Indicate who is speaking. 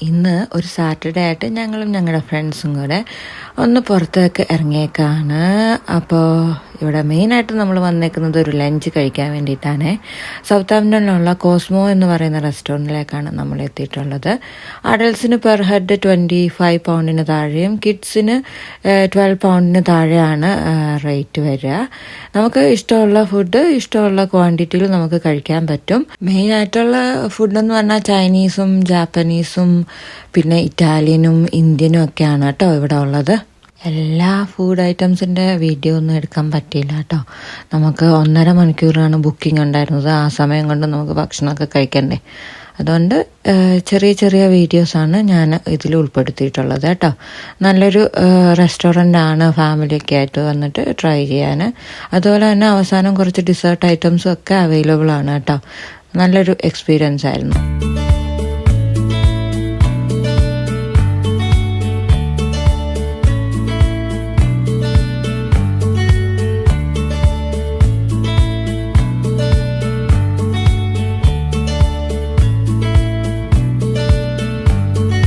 Speaker 1: ഇന്ന് ഒരു സാറ്റർഡേ ആയിട്ട് ഞങ്ങളും ഞങ്ങളുടെ ഫ്രണ്ട്സും കൂടെ ഒന്ന് പുറത്തേക്ക് ഇറങ്ങിയേക്കാണ്. അപ്പോൾ ഇവിടെ മെയിനായിട്ട് നമ്മൾ വന്നേക്കുന്നത് ഒരു ലഞ്ച് കഴിക്കാൻ വേണ്ടിയിട്ടാണ്. സൗത്താംപ്ടണിലുള്ള കോസ്മോ എന്ന് പറയുന്ന റെസ്റ്റോറൻറ്റിലേക്കാണ് നമ്മൾ എത്തിയിട്ടുള്ളത്. അഡൽട്ട്സിന് പെർ ഹെഡ് 25 പൗണ്ടിന് താഴെയും കിഡ്സിന് 12 പൗണ്ടിന് താഴെയാണ് റേറ്റ് വരിക. നമുക്ക് ഇഷ്ടമുള്ള ഫുഡ് ഇഷ്ടമുള്ള ക്വാണ്ടിറ്റിയിൽ നമുക്ക് കഴിക്കാൻ പറ്റും. മെയിനായിട്ടുള്ള ഫുഡെന്ന് പറഞ്ഞാൽ ചൈനീസും ജാപ്പനീസും പിന്നെ ഇറ്റാലിയനും ഇന്ത്യനും ഒക്കെയാണ് കേട്ടോ ഇവിടെ ഉള്ളത്. എല്ലാ ഫുഡ് ഐറ്റംസിൻ്റെ വീഡിയോ ഒന്നും എടുക്കാൻ പറ്റിയില്ല കേട്ടോ. നമുക്ക് 1.5 മണിക്കൂറാണ് ബുക്കിംഗ് ഉണ്ടായിരുന്നത്. ആ സമയം കൊണ്ട് നമുക്ക് ഭക്ഷണമൊക്കെ കഴിക്കണ്ടേ. അതുകൊണ്ട് ചെറിയ ചെറിയ വീഡിയോസാണ് ഞാൻ ഇതിൽ ഉൾപ്പെടുത്തിയിട്ടുള്ളത് കേട്ടോ. നല്ലൊരു റെസ്റ്റോറൻ്റാണ് ഫാമിലിയൊക്കെ ആയിട്ട് വന്നിട്ട് ട്രൈ ചെയ്യാൻ. അതുപോലെ തന്നെ അവസാനം കുറച്ച് ഡിസേർട്ട് ഐറ്റംസും ഒക്കെ അവൈലബിൾ ആണ് കേട്ടോ. നല്ലൊരു എക്സ്പീരിയൻസ് ആയിരുന്നു.